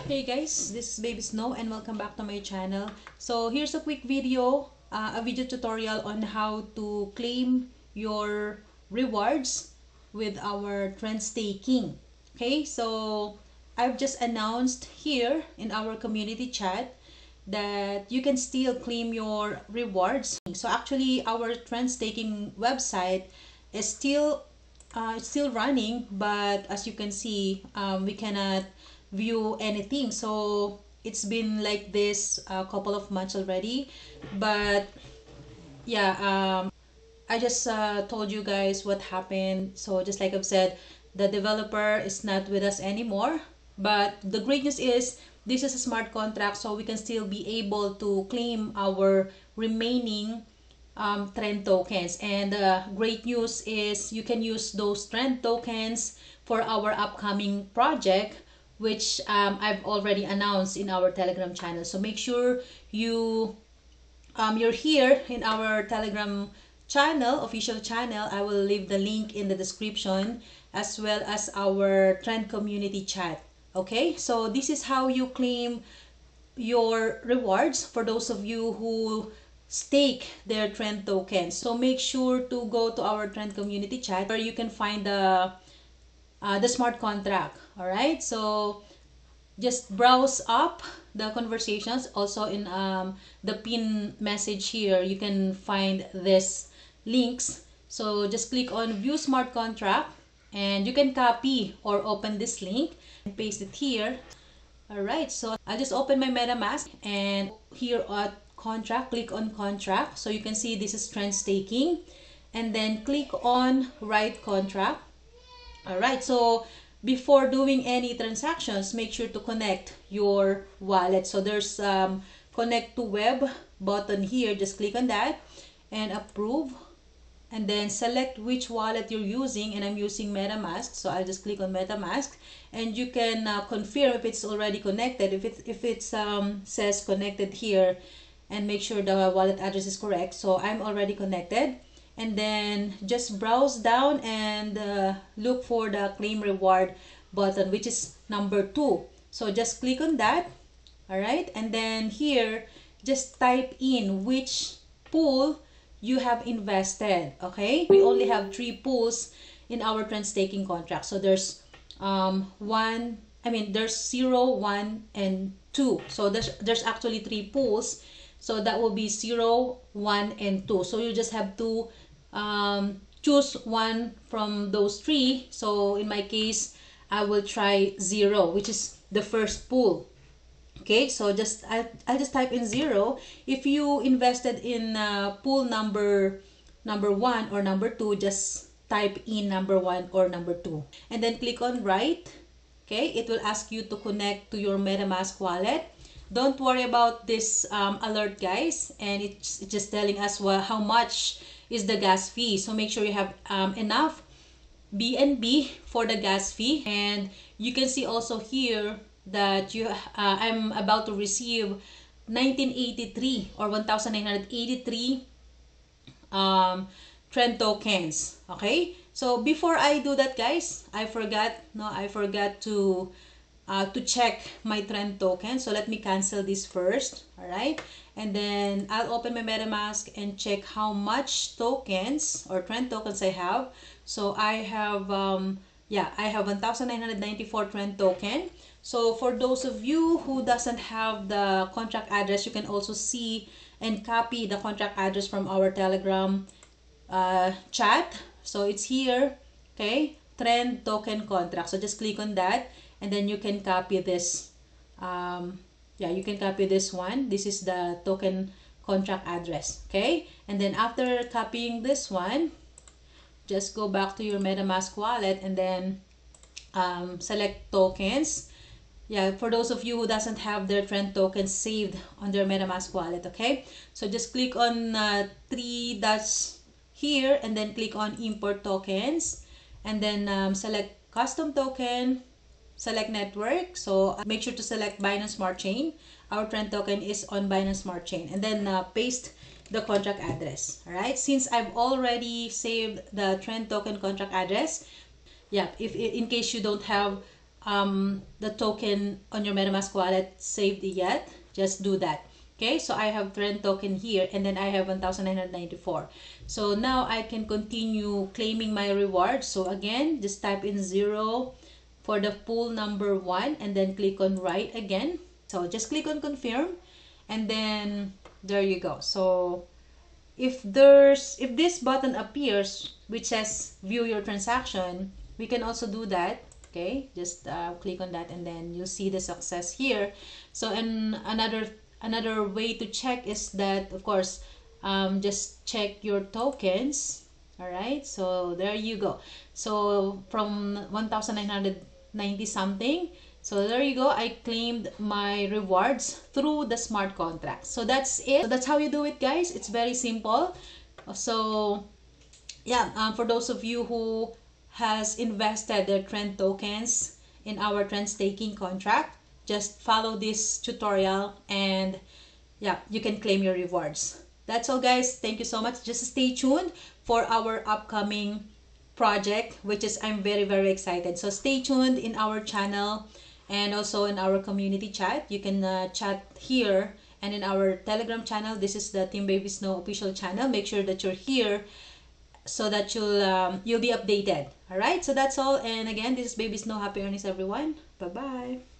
Hey guys, this is Baby Snow and welcome back to my channel. So here's a quick video, a video tutorial on how to claim your rewards with our trend staking. Okay, so I've just announced here in our community chat that you can still claim your rewards. So actually our trend staking website is still it's still running, but as you can see, we cannot view anything. So it's been like this a couple of months already, but yeah, I just told you guys what happened. So just like I've said, the developer is not with us anymore, but the great news is this is a smart contract, so we can still be able to claim our remaining trend tokens. And great news is you can use those trend tokens for our upcoming project, which I've already announced in our Telegram channel. So make sure you're here in our Telegram channel, official channel. I will leave the link in the description, as well as our trend community chat. Okay, so this is how you claim your rewards for those of you who stake their trend tokens. So make sure to go to our trend community chat where you can find the smart contract. All right, so just browse up the conversations. Also in the pin message here, you can find this links. So just click on view smart contract and you can copy or open this link and paste it here. All right, so I'll just open my MetaMask and here at contract, click on contract. So you can see this is trend staking, and then click on write contract. All right, so before doing any transactions, make sure to connect your wallet. So there's connect to web button here. Just click on that and approve, and then select which wallet you're using, and I'm using MetaMask, so I'll just click on MetaMask, and you can confirm if it's already connected. If it says connected here, and make sure the wallet address is correct. So I'm already connected, and then just browse down and look for the claim reward button, which is number 2. So just click on that. All right, and then here just type in which pool you have invested. Okay, we only have 3 pools in our trend staking contract. So there's there's 0, 1 and 2. So there's actually 3 pools, so that will be 0, 1 and 2. So you just have to choose one from those 3. So in my case, I will try 0, which is the first pool. Okay, so I'll just type in 0. If you invested in pool number 1 or number 2, just type in number 1 or number 2, and then click on write. Okay, it will ask you to connect to your MetaMask wallet. Don't worry about this alert, guys, and it's just telling us how much is the gas fee. So make sure you have enough BNB for the gas fee, and you can see also here that I'm about to receive 1983 or 1983 trend tokens. Okay, so before I do that, guys, I forgot to check my trend token. So let me cancel this first. All right, and then I'll open my MetaMask and check how much tokens or trend tokens I have. So I have I have 1994 trend token. So for those of you who doesn't have the contract address, you can also see and copy the contract address from our Telegram chat. So it's here. Okay, trend token contract. So just click on that, and then you can copy this. You can copy this one. This is the token contract address. Okay, and then after copying this one, just go back to your MetaMask wallet and then select tokens. Yeah, for those of you who doesn't have their trend tokens saved on their MetaMask wallet. Okay, so just click on 3 dots here, and then click on import tokens, and then select custom token, select network. So make sure to select Binance Smart Chain. Our trend token is on Binance Smart Chain, and then paste the contract address. All right, since I've already saved the trend token contract address, yeah, if in case you don't have the token on your MetaMask wallet saved yet, just do that. Okay, so I have trend token here, and then I have 1,994. So now I can continue claiming my reward. So again, just type in 0 for the pool number 1, and then click on write again. So just click on confirm, and then there you go. So if this button appears which says view your transaction, we can also do that. Okay, just click on that, and then you'll see the success here. So, and another way to check is that, of course, just check your tokens. All right, so there you go. So from 1,990 something, so there you go, I claimed my rewards through the smart contract. So that's it. So that's how you do it, guys. It's very simple. So yeah, for those of you who has invested their trend tokens in our trend staking contract, just follow this tutorial, and yeah, you can claim your rewards. That's all, guys. Thank you so much. Just stay tuned for our upcoming project, which is, I'm very, very excited. So stay tuned in our channel and also in our community chat. You can chat here, and in our Telegram channel. This is the Team Baby Snow official channel. Make sure that you're here so that you'll be updated. All right, so that's all. And again, this is Baby Snow. Happy earnings, everyone. Bye bye.